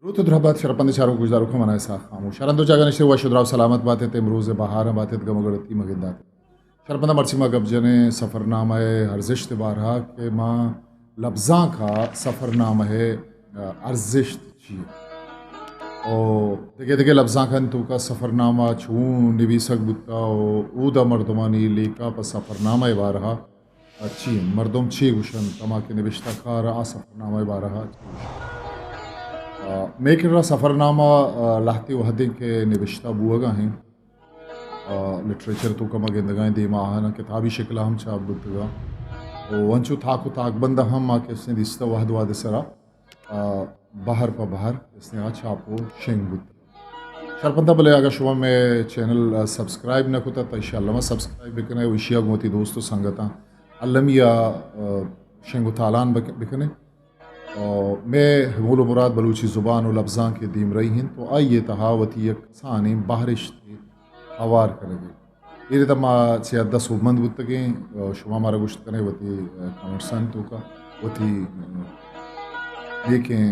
Rutu drabat sharapandi sharu gujaru ko manai sa khamu sharandu jaga nishir wa shudrav salamat batet emroz bahar batet gamagati magindat sharapanda marchima gabjane सफ़रनामा अर्जिश बारहा के माँ लफ्ज़ा का सफ़रनामा है अर्जिश चाहिए और देखे देखे लफ्ज़ा का तो का सफ़रनामा छू निवीसक बुता ऊदा मर्दमानी लेका पर सफ़रनामा बारहा अच्छी मर्दम छी गुशन तमा के निविश्ता का आ सफ़रनामा बारहा मेकर सफ़रनामा लाहती वहदी के निविश्ता बुआगा हैं लिटरेचर तो कमा गेंदगाएं दे माहना किताबी शक्ल हम छाप बुद्धा वंचु थाकु ताक बंदा हम आके इसने दिस्ता वहद वादे सरा बाहर पर बाहर इसने आ छापो शेंग बुद्ध शरपंता बोले अगर शुभ में चैनल सब्सक्राइब न कुता तो इंशाल्लाह मैं सब्सक्राइब बिकने विषया गोती दोस्तों संगता अल्लमिया शेंगु तालान बिकने और मैं हमूल मुराद बलूची ज़ुबान और लफ्ज़ां के दीम रही हैं तो आइए तहावती एक सानी बाहरिश हवार करेंगे ये तमा से 10 मंद बुतगे शुमा मारा गुश्त कने वती कमेंट्सन तो का वती देखें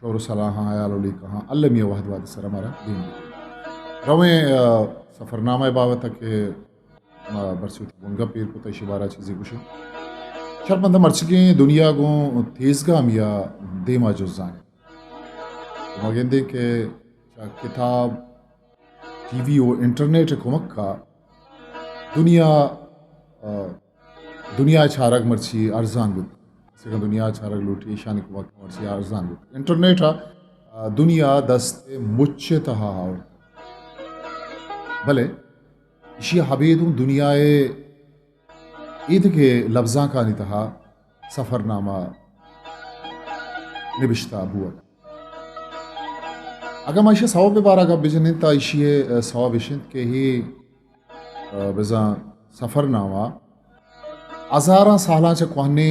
शोर सलाह आयालोली कहाँ अल्लमिया वहद वाद सर हमारा दिन रवे सफ़रनामा बाबत के बरसूत बुनगा पीर को तशिबारा चीज़ें कुछ शरपंदा मर्चके दुनिया को तेज़गा मिया देमा जुज़ाने मगेंदे के किताब टीवी और इंटरनेट कुमक का दुनिया छारक मर्ची अरजान बुत सेकंड दुनिया छारक लूटी शानी कुमक मर्ची अरजान बुत इंटरनेट दुनिया दस्ते मुच्चे तहा भले इसी हबीदुम दुनियाए ईद के लफ्ज़ा का नितहा सफ़रनामा निबिश्ता बुआ अगर माशे सवाब बारा का बिजन ता इशिए सवाब इशिन के ही बजा सफ़रनामा अज़ारा साला च कोहने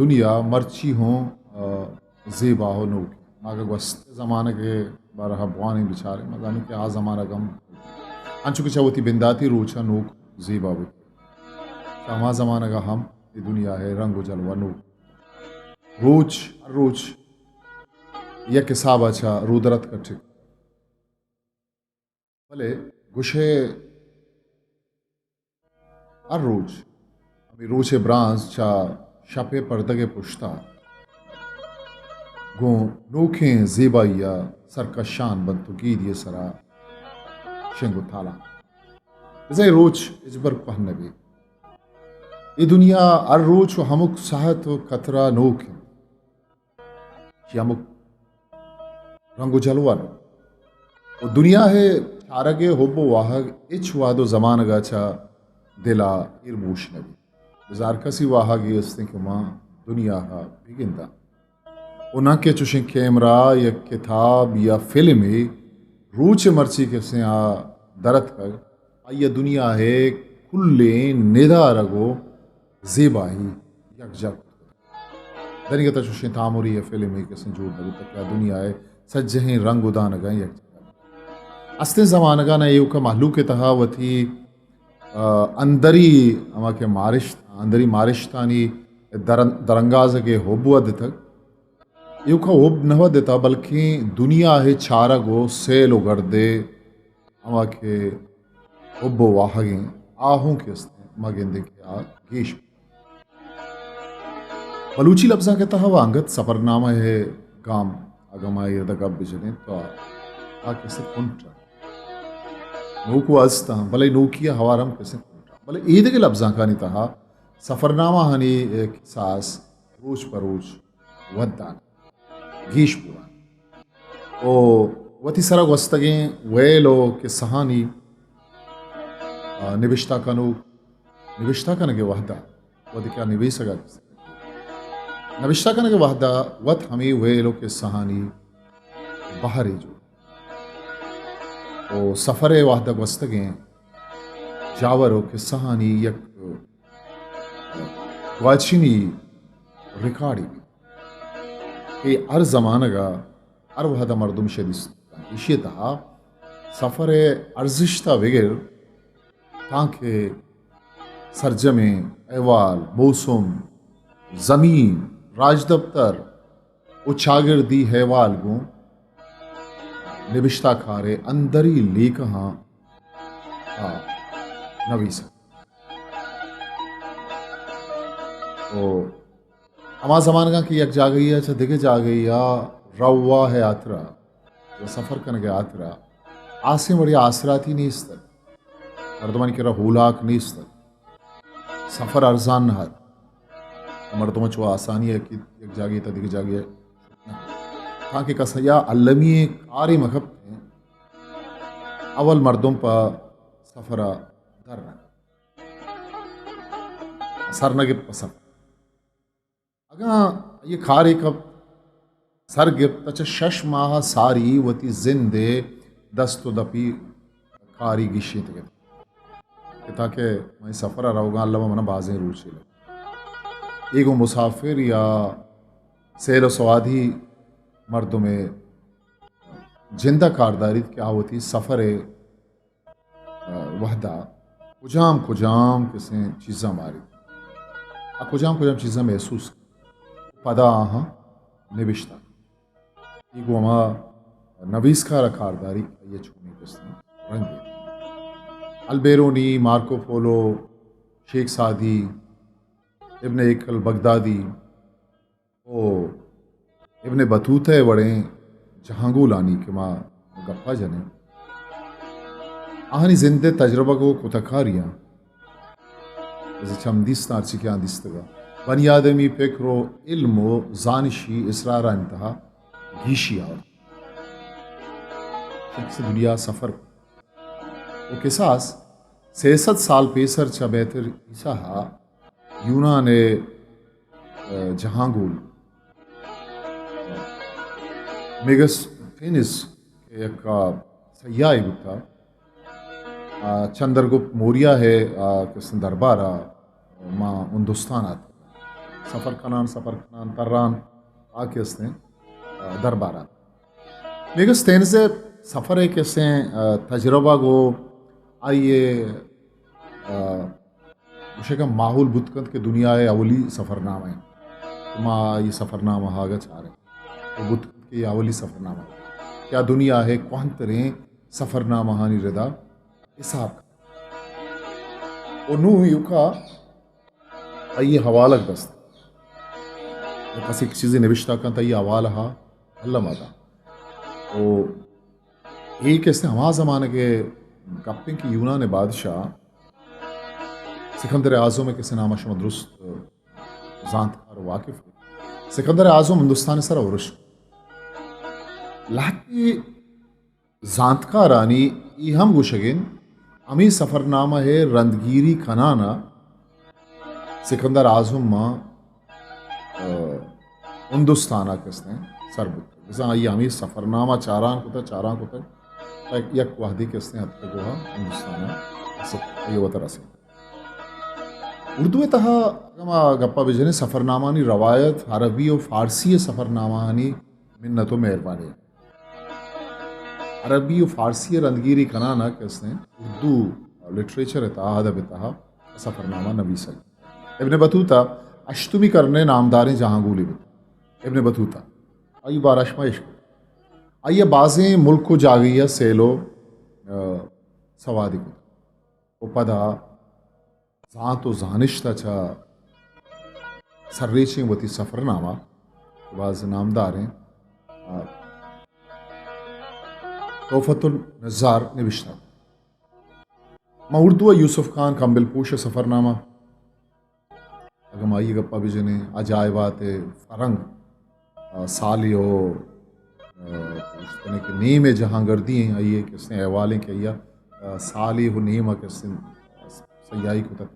दुनिया मर्ची हो ज़ेबा हो नो आगे वस्त ज़माने के बारह बुआने बिचारे मजानु के आ ज़माना गम अंचु के चावती बिंदाती रोचा नोक ज़ेबा बुत शामा ज़माना का हम ये दुनिया है रंग जलवा नो रोज रोज यह किसाब अच्छा रुदरत कट्ठे भले गुशे हर रोज अभी रोचे ब्रांस चा शपे पर्दगे पुश्ता गो नोखे ज़ेबाइया सरकशान बंतुकी दिए सरा शेंगु थाला जैसे रोज इजबर पहनने भी ये दुनिया हर रोज हमुक साहत कतरा नोक हमुक रंगो जलवान और दुनिया है चारगे होबो वाहग इच वादो जमान गाचा दिला इरबूश नबी जार कसी वाहग ये अस्ते के माँ दुनिया हा बिगिंदा उना के चुशिं कैमरा या किताब या फिल्म रूच मर्ची के से आ दरत कर आइया दुनिया है कुल्ले निदा रगो ज़ेबाही यकजक दनिगता चुशिं तामुरी या फिल्म के से जोड़ नबी तक क्या दुनिया है सज्जहें रंग उदान गए अस्ते ज़मान का ना ये महलू के तहावती अंदरी अमा के मारिश अंदरी मारिशतानी दरंगाज के होबुअद तक ये होब नवा देता बल्कि दुनिया है छारा गो सेलो गर्दे अमा के होबो वाहगे आहों के अस्ते मगेंदे के आ गेश बलूची लफ्ज़ा के तहा अंगत सफ़रनामा है गाम अगमा यदगा बिजने तो आके से कुंट्रा नोकु अस्ता भले नोकिया हवारम कैसे कुंट्रा भले ईद के लफ्ज़ा का नहीं तहा सफ़रनामा हनी एक सास रोज परोज वद्दान गीश पुरान ओ वती सरा वस्तगे वेलो के सहानी निविश्ता का नगे वहदा वदी क्या निवेशगा नविश्ता का नगे वहदा वत हमें वेलो के सहानी बाहरी जो ओ सफ़र वाहदा वस्तगे जावरो के सहानी यक वाचिनी रिकॉर्डी के हर ज़माना का हर वहदा मर्दुम शदीस इसी तहा सफ़र अर्जिश्ता वगैर ताकि सरजमे अहवाल मौसम ज़मीन राज दफ्तर उछागिर दी हैवाल गो निबिश्ता खारे अंदरी लेख हाँ नवीस तो अमा जमान का कि यक जा गई है अच्छा दिखे जा गई या रवा है यात्रा जो सफ़र करने के यात्रा आसे बड़ी आसरा थी नहीं इस मर्दमान की हुलाक नहीं इस सफ़र अर्जान हर मर्दों चो आसानी है कि एक जागी तो दिखे जागी है ताकि कसया अलमी कारी मखब अवल मर्दों पर सफ़रा दर सरनगिब सफ़र अगर ये खार एक सर गिप तच शश माह सारी वती जिंदे दस्तो दपी खारी गिशी ताकि मैं सफ़र रहूँगा अल्लाह मना बाजें रूच एगो मुसाफिर या सैर सवादी मर्दों में जिंदा कारदारी क्या होती सफ़र वहदा कुजाम कुजाम किसी चीज़ा मारी कुजाम कुजाम चीज़ा महसूस पदा हाँ निबिश्ता एगो हमा नवीस का कारदारी ये छूने किसने रंग अलबेरोनी मार्को पोलो शेख सादी इब्न एकल बगदादी ओ इब्न बतूते वड़े जहांगूलानी के माँ गप्पा जने आहनी जिंदे तजरबा को कुतकारियाँ जैसे चमदिस्ता अर्ची क्या दिस्तगा बनी आदमी फिक्रो इल्मो जानशी इसरारा इंतहा घीशिया से दुनिया सफ़र वो किसास 66 साल पेसर चा बेहतर ईसा यूना ने जहांगुल मेगस फेनिस एक सयाई बुता चंद्रगुप्त मौर्य है किसन दरबारा माँ हिंदुस्तान आते सफ़र खनान तर्रान आके उसने दरबारा मेगस तेन से सफ़र है कैसे तजर्बा गो आइए उसे का माहौल बुतकंत के दुनिया है अवली सफ़रनामा है माँ ये सफ़रनामा हागा चाह रहे तो बुतकंत के अवली सफ़रनामा क्या दुनिया है कौन तरह सफ़रनामा हानि रदा हिसाब नू युका ये हवाला दस्त कसी चीज़ें निविश्ता का ये हवाला हा अल्लाह माता तो एक ऐसे हमा ज़माने के कप्पिंग की यूनान बादशाह सिकंदर आज़म में किसी नामा शमा दुरुस्त जानकार वाकिफ सिकंदर आज़म हिंदुस्तान सर औरश लाकी जानकार आनी ये हम गुशगिन अमी सफ़रनामा है रंदगिरी खनाना सिकंदर आज़म माँ हिंदुस्तान किसने सरबुत जैसा ये हमी सफ़रनामा चारान को तक यक वाहदी किसने हद तक वह हिंदुस्तान ये वतर असल उर्दू तहा गप्पा बिजने सफ़रनामानी रवायत अरबी और फ़ारसी सफ़रनामानी मिन्नतो मेहरबानी अरबी और फ़ारसी रंदगिरी कनाना किसने उर्दू लिटरेचर अदब तहा सफ़रनामा नवीस इब्न बतूता अश्तुमी करने नामदारें जहांगूली इब्न बतूता आई बारशमाइश आइए बाज़ें मुल्क को जा गई है सेलो सवादी को पदा ज़ात व जानिश्ता चा सर्रेचें वती सफ़रनामा बाज़ नामदार हैं तोहफ़तुल नज़ार निविश्ता माँ उर्दू यूसुफ खान कम्बिल पूश सफ़रनामा अगम आई गप्पा बिजने अजायबात फ़रंग सालियो उसने के नीम जहाँ गर्दी हैं आइए किसने अहवालें के या साली हो नीम किसने सयाई को तक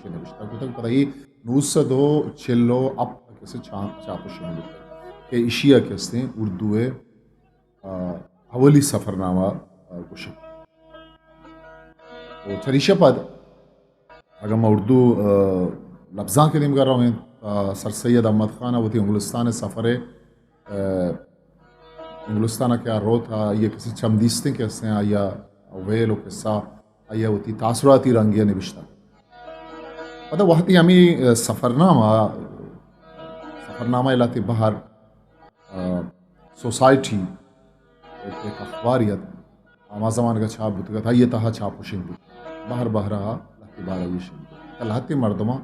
निविश्ता को तक पता ही नूसद हो चिल्लो अब कैसे चापुश के इशिया किसने उर्दू अवली सफ़रनामा कुछ तो चरीशा पद अगर मैं उर्दू लफ्ज़ा के निम कर रहा हूँ सर सैयद अहमद खान वो थी इंग्लिस्तान सफ़र इंग्लिस्तान क्या रो था ये किसी चमदिस्ते कैसे हैं या वेलो किस्सा आया होती तासुराती रंगिया निविश्ता मतलब वहाँ थी हमें सफ़रनामा इलाते बाहर सोसाइटी एक अखबारियत आमा ज़मान का छाप बुत था ये तहा छाप उशिंग बुत बाहर बहरहा लहती बारा यशिंग तलहती मर्दमा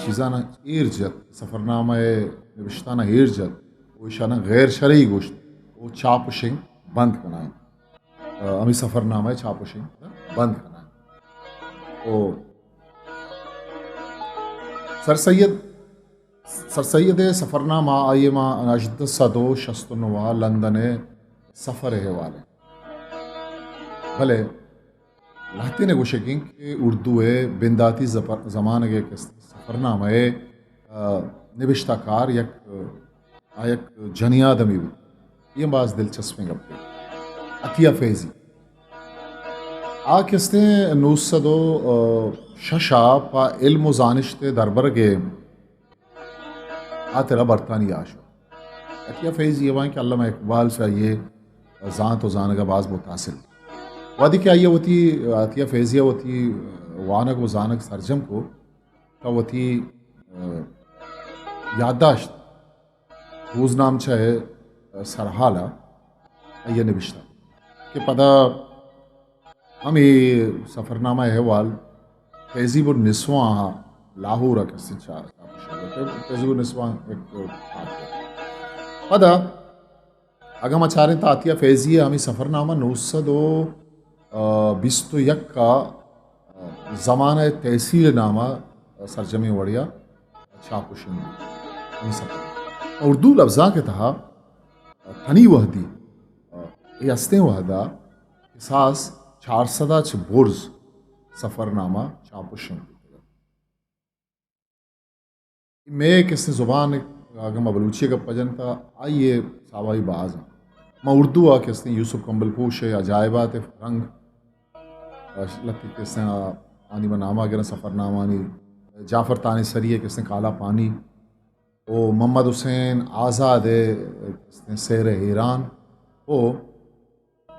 चीज़ाना ईरजत सफ़रनामा नविश्ताना ईरजत वशाना गैर शरई गोश्त वो छाप उशिंग बंद कनाएं अमी सफ़रनामा छाप उशिंग बंद कनाएं ओ सर सैयद सफ़रनामा आयमा अजद सदो शस्तुनवा लंदन सफ़र है वाले भले लाते ने गोशकिंग के उर्दू बिंदाती ज़मान के सफ़रनामा नविश्ताकार यक आयक जनियादमी ये बाज़ दिलचस्पें गप्पे अतिया फैज़ी आ किसने नूसदो शशा पा इल्म जानिश्ते दरबरगे आ तेरा बरतानी आशो अतिया फैज़ ये वहाँ कि अल्लामा इकबाल से ये ज़ान तो ज़ान का बाज़ मुतासिल वादी क्या ये होती अतिया फैज़िया होती वानक व ज़ानक सरजम को का होती याददाश्त रोज़नाम चाहे सरहाला ये नविश्ता कि पदा हमें सफ़रनामा अहवाल तहज़ीबुन निस्वा लाहौर का तहज़ीबुन निस्वा एक पदा अगर मचारें तातिया फैज़िया हमें सफ़रनामा 921 का ज़माना तहसील नामा सरजमी वड़िया छापुशन उर्दू लफ्ज़ा के तहा थनी वहदी ये हस्ते वहदा सास 400 बुर्ज सफ़रनामा छापुशन मैं किसने ज़ुबान अगर मैं बलूची का पजनता आइए सावाई बाज मैं उर्दू आ किसने यूसुफ कंबल पोश है अजायबात रंग लगती किसने आनी बनामा गिरा सफ़रनामा नी जाफ़र तानी सरी है किसने काला पानी ओ मोहम्मद हुसैन आज़ाद है किसने सैर ईरान ओ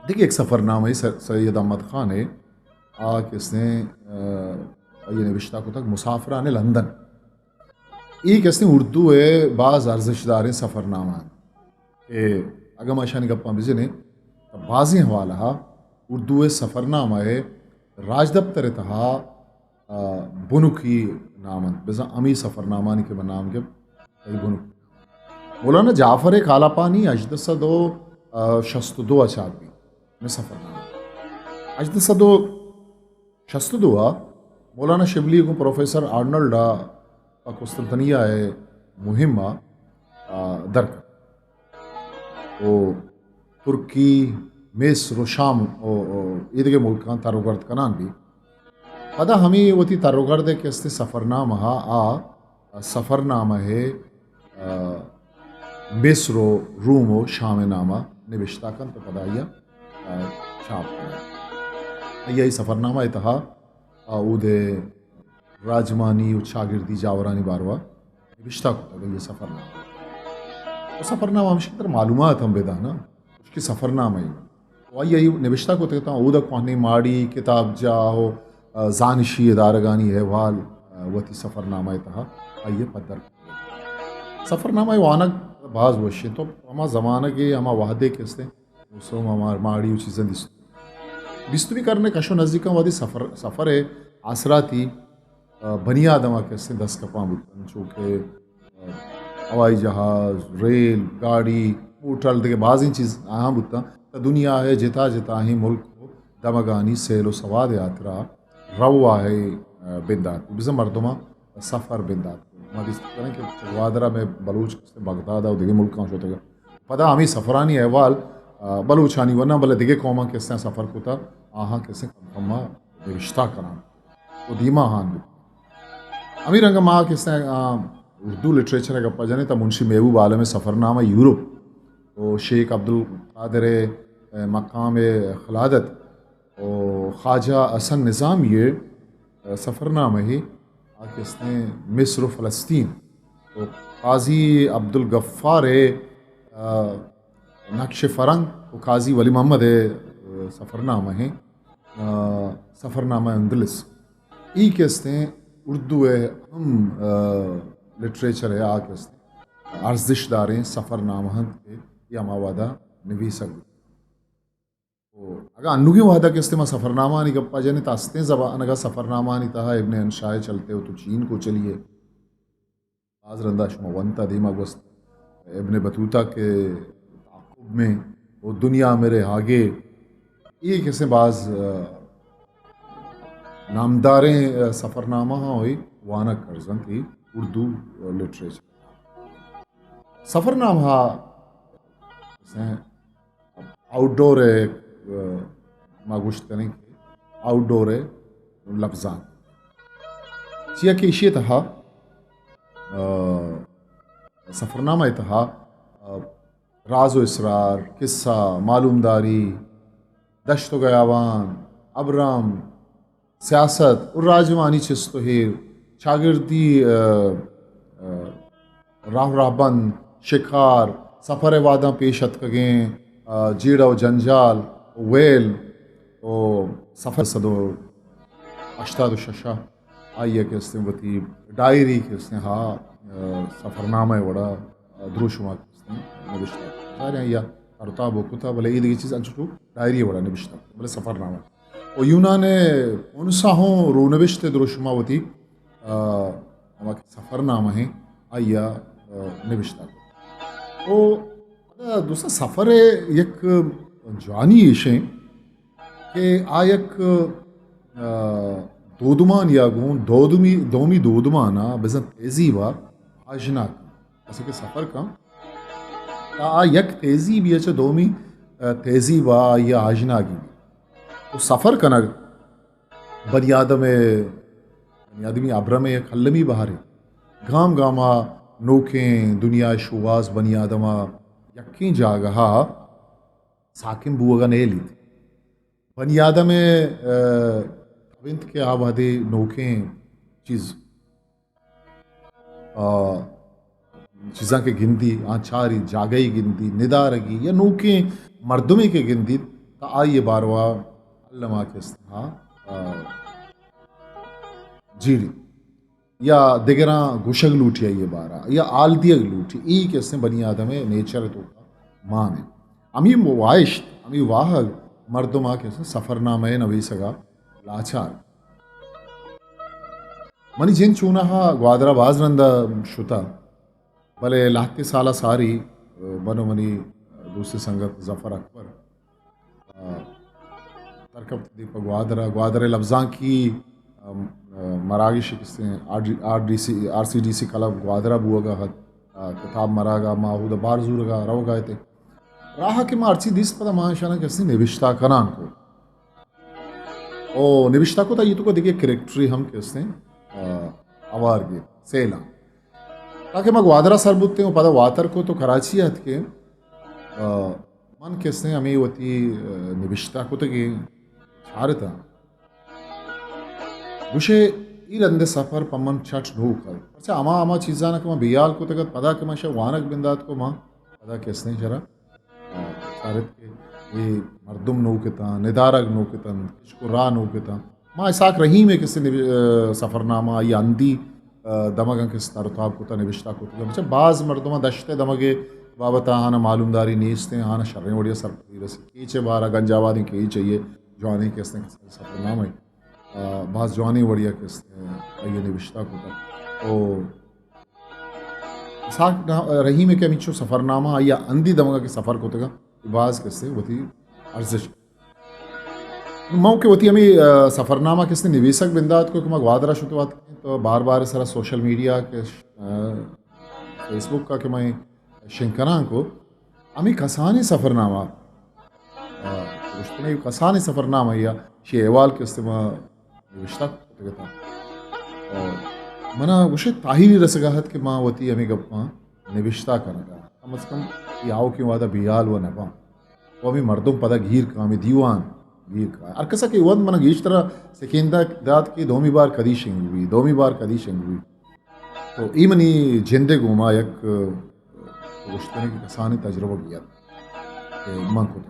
देखिए एक सफ़रनामा ही सैयद अहमद ख़ान है आ किसने ये नविश्ता को तक मुसाफरान लंदन एक इसने उर्दू है बाज़ अर्जिशदार सफ़रनामा के अगर माशानी गप्पा बिजने बाज़ी हवाला उर्दू सफ़रनामा है राजदफ्तर तहा बुनुकी नामन बिजा अमी सफ़रनामा के बनाम के बुनुक मौलाना जाफ़र काला पानी अजदसदो शस्तुदो अचाबी में सफ़रनामा अजदसदो शस्तुदुआ मौलाना शिबली को प्रोफेसर आर्नल्डा कुस्तंतनिया है मुहिमा दरक ओ तुर्की मिस्र शाम ईद के मुल्क तारुगर्द कनान भी पता हमें वती तारुगर्द के इससे सफ़रनामा सफ़रनामा है मिस्र रूम व शाम नामा निविश्ता कन तो पदाइया छाप यही सफ़रनामा इतहा उदे राजमानी शागिर्दी जावरानी बारवा निविश्ता को ये सफ़रनामा तो सफ़रनामा हमशी तरह मालूमात हम बेदा ना उसकी सफ़रनामा ही वही यही निविश्ता को कहता हूँ उदक पानी माड़ी किताब जाओ जानिशी दारगानी अहवाल वती सफ़रनामा तहा आइए पदर सफ़रनामा वानक बाज वशे तो हमा ज़माना के हमा वादे किसते उसो हमार माड़ी चीज़ें बिस्तवी करने कशो नज़दीका वादी सफ़र है आसराती बनियादमा कैसे 10 कपा बुतन चूँकि हवाई जहाज़ रेल गाड़ी होटल देखे बाज़ी चीज़ अहम बुता तो दुनिया है जिता जिता ही मुल्क को दमगानी सेलो सवाद यात्रा रवा है बिंदात बिज़म मर्दमा सफ़र बिंदात मदिस करें कि वादरा में बलूच बगदाद और दिगे मुल्क होते हैं पता हमें सफ़रानी अहवाल बलूचानी वरना भले दिगे कौमा किसने सफ़र को था आहाँ किसने कमा रिश्ता करा तो धीमा हान अमीर रंग माँ किसने उर्दू लिटरेचर का पजाने तब मुंशी महबूब आलम सफ़रनामा यूरोप तो शेख अब्दुल कादिर मकाम खिलादत और ख्वाजा असन निज़ाम ये सफ़रनामा ही किसने मिस्र फ़लस्तीन तो काजी अब्दुल गफ़्फ़ार नक्श फ़रंग और काजी वली मोहम्मद सफ़रनामा है सफ़रनामा अंदलस ई किसने उर्दू हम लिटरेचर है आ किसने अर्जिशदारें सफ़रनामा के या मावादा निवीसक अगर अन्नुगी वादा के इस्तेमा सफ़रनामा नहीं गप्पा जाने तास्ते ज़बान अगर सफ़रनामा नहीं तहा इब्ने अंशाए चलते हो तो चीन को चलिए आज रंदा शुमावंता दिमाग वस्त इब्ने बतूता के ताक़ुब में वो दुनिया मेरे आगे ये कैसे बाज नामदारें सफ़रनामा हुई वाना करजन थी उर्दू लिटरेचर सफ़रनामा आउटडोर मागुश्त करें आउटडोर लफ्ज़ान चिया के इशी तहा सफ़रनामा तहा राज व इसरार किस्सा मालूमदारी दश्त गयावान अबराम सियासत और राजवानी चिस्तोहेर शागिर्दी राह राहबंद शिकार सफ़र वादा पेशत कगें जीड़ा व जंजाल वेल ओ सफ़र सदो अश्ताद शशा आइए के इसने वती डायरी के इसने हाँ सफ़रनामा वड़ा द्रुशुमा के इसने नबिश्ता सारे या अरताब कुता भले ईद की चीज़ अंशु डायरी वड़ा नबिश्ता भले सफ़रनामा और यूनाने उनसा हो रो नबिश्ते द्रुशुमा वती हमारे सफ़रनामा है आइया नबिश्ता तो दूसरा सफ़र एक जानी इशे कि आयक दोदुमान या गुण दोमी दोदुमाना बेजन तेजी वा आजना ऐसे कि सफ़र का आ यक तेजी भी अच्छा दोमी तेजी वा या आजना की तो सफ़र का ना बनियादमी अब्रम खल्लमी बहारे गाम गामा नोखें दुनिया शुवास बनियादमा यक्की जागहा साकिम बुआगा नहीं ली थी बनियादा में अविंत के आबादे नोखें चीज़ा के गिनती आचारी जागई गिनती निदारगी या नोखें मर्दमे के गिनती ता आइए बारवा अल्लमा के इस्तेहा जीरी या दिगरा गुशग लूटिया ये बारा या आलदियग लूटी ई के इसने बनी आदम है नेचर तो मान है अमी वाइश अमी वाहग मर्दमा के इसने सफ़रनामा नवीसगा लाचार मनी जिन चूना हा ग्वादरा बाज रंदा शुता भले लाहते साला सारी बनो मनी दूसरी संगत जफ़र अकबर तरकब दीप ग्वादरे लफ्ज़ां की मरागी शिकस्ते RCDC कलब ग्वादरा बुआगा हद किताब मरागा माहूद बार जूरगा रव गए थे राह के मार्ची दिस पता माशाना कैसे निविष्टा कनान को ओ निविष्टा को था ये तो को देखिए करेक्टरी हम कैसे आवार गे सेला ताकि मैं ग्वादरा सरबुत्ते हूँ पता वातर को तो कराची हद के मन कैसे हमें वती निविष्टा को तो कि छारता गुशे इरंदे सफ़र पमन छठ ढूकर अच्छा आमा चीज़ा ना कि मैं बियाल को तक पता कि मैं वानक बिंदात को माँ पता कैसे जरा सारत के ये मर्दुम नो के ता निदारग नो के तन इसको रा नो के ता माँ इसाक रहीम है किसी सफ़रनामा या अंधी दमगा किस तरताब को ता निविश्ता को ता अच्छा बाज़ मर्दुमा दश्ते दमगे बाबता हाना मालूमदारी नीचते हाना शर्रें वड़िया सरपती रसी कीचे बारा गंजावादी के ही चाहिए जवानी किसने सफ़रनामा बाज़ जवानी वड़िया किसने ये निविश्ता को था ओ साक रही में क्या मिचो सफ़रनामा या अंधी दमगा के सफ़र को तगा बाज़ किससे वती अर्जिश मऊ के वती हमें सफ़रनामा किसने निवेशक बिंदात को मैं ग्वादरा शुरुआत की तो बार बार सारा सोशल मीडिया के फेसबुक का कि मैं शिंकना को हमें कसानी सफ़रनामा कसानी सफ़रनामा या शेवाल के इस्तेमाल निविश्ता था और मना उसे ताहिरी रसगाहत के माँ वती हमें गप्पा निविश्ता करना कम अज़ कम याओ की वादा बियाल व नपा वो हमें मर्दों पदा घीर का हमें दीवान घीर का अरकसा के वन मना गीच तरह सेकेंदा दात की दोमी बार कदी शेंग हुई तो ईमनी जिंदे गुमा एक गुश्तने की कसानी तजुर्बा किया माँ को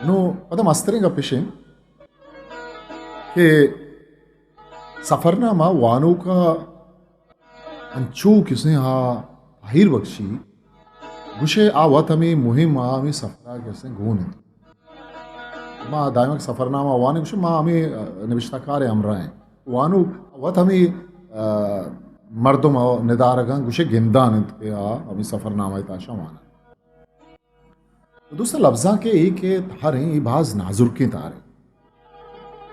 नो पता मस्तरे का पेशे कि सफ़रनामा वानों का अंचू किसने हा आहिर बख्शी गुशे आवत हमें मुहिम आमी सफरा कैसे गून माँ दायमक सफरनामा वानी गुशे माँ हमें निविश्ताकार अमरा हैं वानु आवत हमें मर्दम निदारगा गुशे गिंदान के आ हमें सफरनामा ताशा वाना दूसरा लफ्जा के एक हर हैं बाज नाजुर के तारे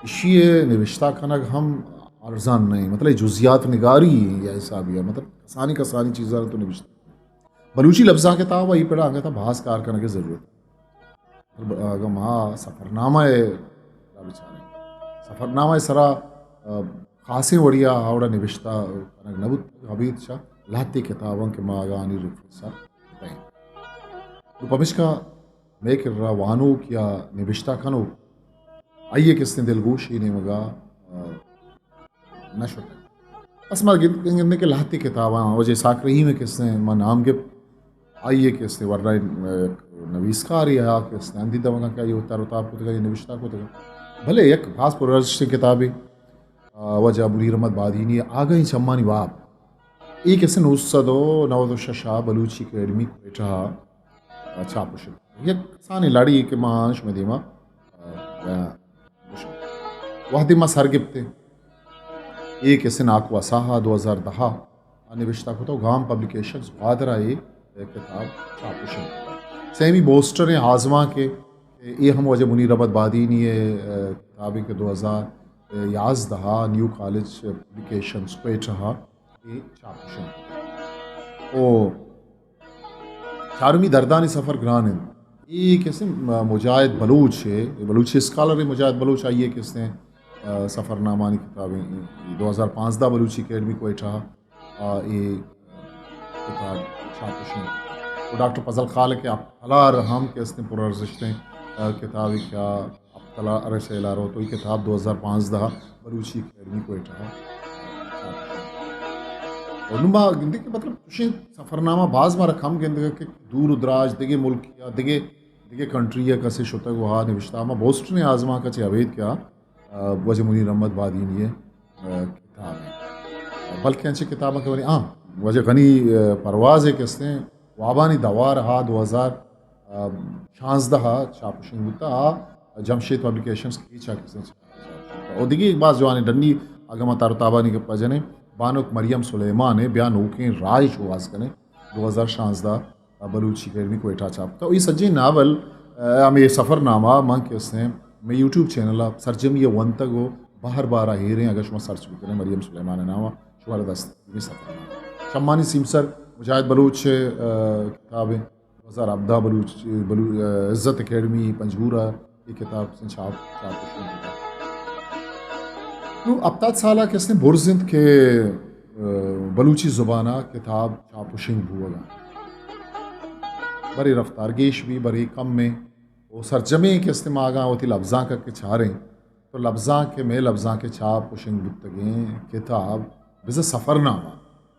इशी निविश्ता खनक हम अर्जान नहीं मतलब जुजियात निगारी या ऐसा भी है मतलब कसानी चीज़ें तो निविश्ता बलूची लफ्जा के था वही पढ़ा आगे था भास कार करने की ज़रूरत अगर माँ सफ़रनामा है बेचारे सफ़रनामा है सरा खासी वड़िया आवड़ा निविश्ता कनक नबुत हबीद शाह लाती किताबों के माँ आगानी रुफसा तो पमिश्का मैं कर रहा वानो किया निविश्ता खनो आइए किसने दिलगोश ही नहीं मगा नशोट बस मार गिनने के लाती किताबा वजह साकरही में किसने माँ नाम के आइए किसने वर्रा नवीसकार या किसने अंधी दवा क्या ये होता रोताब को ये निविश्ता को भले एक खास पुरस्थ किताबें वजह बुरी रमत बादीनी आ गई चम्मानी बाप एक ऐसे नुस्सदो नवदो शशा बलूची अकेडमी बैठा छापुश ये सानी लड़ी के मांश में दिमा वह दिमा सरगिप्ते एक ऐसे नाक वसाहा 2010 निविश्ता को तो गाम पब्लिकेशंस वादरा ये किताब छापुश सेमी बोस्टर आजमा के ये हम वजह मुनीर अहमद बादीनी किताबें के 2011 न्यू कॉलेज पब्लिकेशंस पेठा ये छापुश ओ चारमी दर्दानी सफ़र ग्रान ये कैसे मुजाहिद बलूच है बलूची स्कॉलर है मुजाहिद बलूच आइए किसने सफ़रनामा की किताबें 2015 बलूची अकेडमी को बैठा ये किताब छापुश तो डॉक्टर फजल खाल के अब्तला हम के इसने पुरर्जिशतें किताब क्या अब्तला अरसे लारो तो ये किताब 2015 बलूची अकेडमी को बैठा और नुमा गिंदे के मतलब तुझे सफ़रनामा बाज मारा कम गिंदे के दूर उदराज दिगे मुल्क या दिगे कंट्री या कसे शुतक वहाँ निविश्ता में बोस्ट ने आजमा का अवेद क्या वजह मुनीर अहमद बादीनी ये किताब है बल्कि अच्छी किताबें के हाँ वजह गनी परवाज़ है किसने वाबानी दवा रहा 2016 छापुशिंग होता जमशेद पब्लिकेशंस की छा किसने और दिगे एक बात जो आने डंडी अगमा तारताबानी के पजने बानुक मरियम सुलेमान है बयान होके राय शुवास कने 2016 बलूची अकेडमी को बैठा छाप तो ये सज्जी नावल हमें ये सफ़रनामा मांग के उसने मैं यूट्यूब चैनल आप सर्जम ये वन तक वो बाहर बार हे रहे अगर शुमा सर्च भी करें मरियम सुलेमान नामा शुमार दस्त में सफ़रनामा शम्मानी सिमसर मुजाहिद बलूच किताबें 2014 बलूच इज़्ज़त अकेडमी पंजगूरा ये किताब से छाप अब साल किसने बुरजिंद के बलूची ज़ुबाना किताब छापुशिंग भूगा बड़ी रफ्तार गेश भी बड़ी कम में वो सरजमे के इस्तेमाल होती लफ्ज़ा का के छारें तो लफ्ज़ा के में लफ्ज़ा के छापुशिंग बुतगें किताब बिज़ सफ़रनामा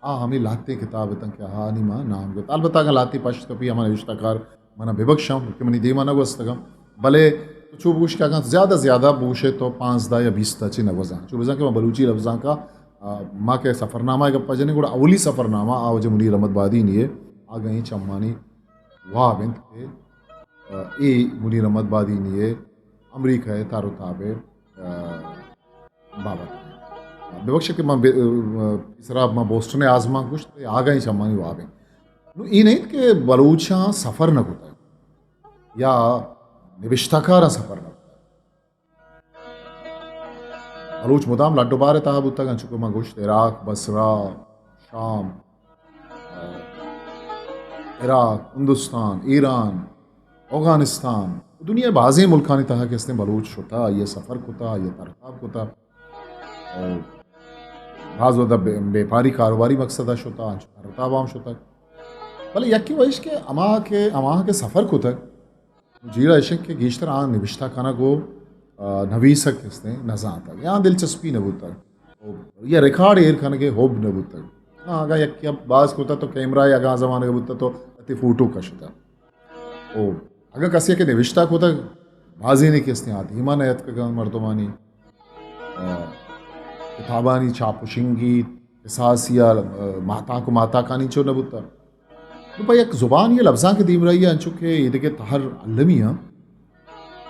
हमें लाते किताब तक क्या हाँ नहीं माँ नाम के अलबत्ता का लाती पश्त कभी हमारे रिश्ताकार मना बेबख्शम कि मनी दे माना गोस्तगम भले तो चो बूश क्या ज़्यादा बूश है तो 5 या 20 ची नगोजा चो बजा के बलूची लफ्ज़ा का माँ के सफ़रनामा का पजने गुड़ा अवली सफ़रनामा आवज मुनीर अहमद बादीनी है आ गई चम्मानी वाह बिंत के ए मुनीर अहमद बादीनी है अमरीका है तारो ताबे बाबा बेबख्श के माँ इसरा माँ बोस्टन आजमा कुछ आ गई चम्मानी वाह बिंत ये नहीं कि बलूचा सफ़र न होता या निविश्ताकार सफ़र न बलूच मुदाम लड्डुबार ताब उत्ता चुके माँ गोश्त इराक बसरा शाम इराक हिंदुस्तान ईरान अफगानिस्तान दुनिया बाज़ी मुल्कानी तहा के इसने बलूच होता ये सफ़र होता ये तरकाब होता और बाज़ वदा व्यापारी कारोबारी मकसद होता तरताबाम होता भले यकी वैश के अमा के सफ़र को तक जीरा इशक के गेश्तर आन निविश्ता खाना को नवीसक किसने नजा आता यहाँ दिलचस्पी नबूता या रिकॉर्ड एयर खाने के होब नबूता हाँ अगर यकी अब बाज़ होता तो कैमरा या अगा ज़माने का बुता तो अति फ़ोटो कश होता ओ अगर कसी के निविश्ता को तक बाजी नहीं किसने आती हिमानयत का मर्दमानी किताबानी छापुशिंगी किसासिया माता को माता का नीचो नबूता तो भाई एक ज़ुबान ये लफ्ज़ां के दीम रही है चुके ये देखे तहर अलमिया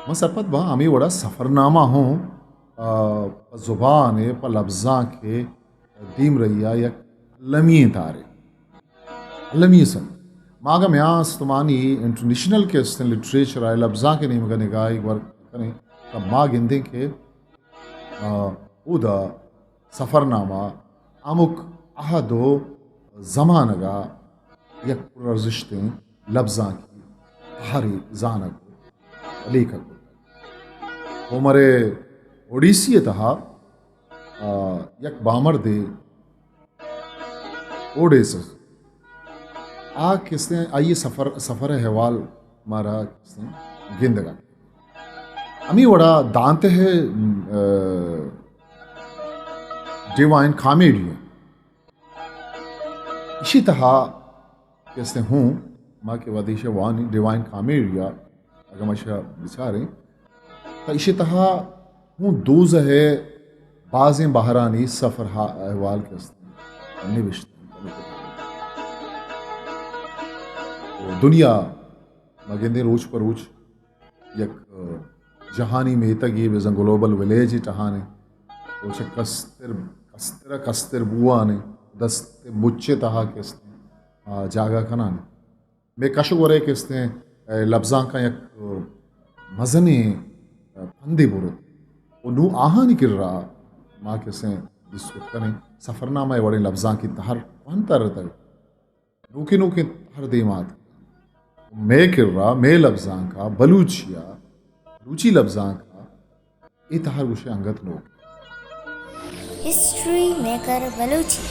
मैं सरपत बा आमी वड़ा सफ़रनामा हूँ ज़ुबान पर लफ्ज़ां के दीम रही है या लमी तारे लमी सन मागा म्यास तुमानी इंटरनेशनल के लिटरेचर आए लफ्ज़ां के नीम का निगाह एक बार करें तब माँ गिंदे के उदा सफ़रनामा अमुक अहदो ज़मानगा यक पुरर्जिश्तें लफ्ज़ां की हरी जानक लेखक वो मरे ओडिसी तहा यक बामर दे ओडेस आ किसने आइए सफ़र हवाल मारा किसने गिंदगा अमी वड़ा दांत है डिवाइन कॉमेडियन इसी तरह कैसे हूँ माँ के वादिश वानी डिवाइन कॉमेडिया अगर मशा बिचारे तो इसी तरह हूँ दूज है बाज़ें बहरानी सफ़र अहवाल कैसे निविष्ट दुनिया मगेंदे रोज पर रोज यक जहानी में तक ये बेजन ग्लोबल विलेज ही टहाने रोच कस्तिर बुआ ने दस्ते मुच्चे तहा किसने जागा खनाने मैं कशु वरे किसने लफ्ज़ां का यक मज़ने फंदे बुरे वो नू आहा नहीं गिर रहा माँ किसे जिसको करें सफ़रनामा वड़े लफ्ज़ां की तहर कौन तरह नूके नूके हर देमात मैं किर रहा मैं लफ्ज़ां का बलूचिया रुचि लफ्ज़ां का ये तहर उसे अंगत लोग हिस्ट्री मेकर बलूची।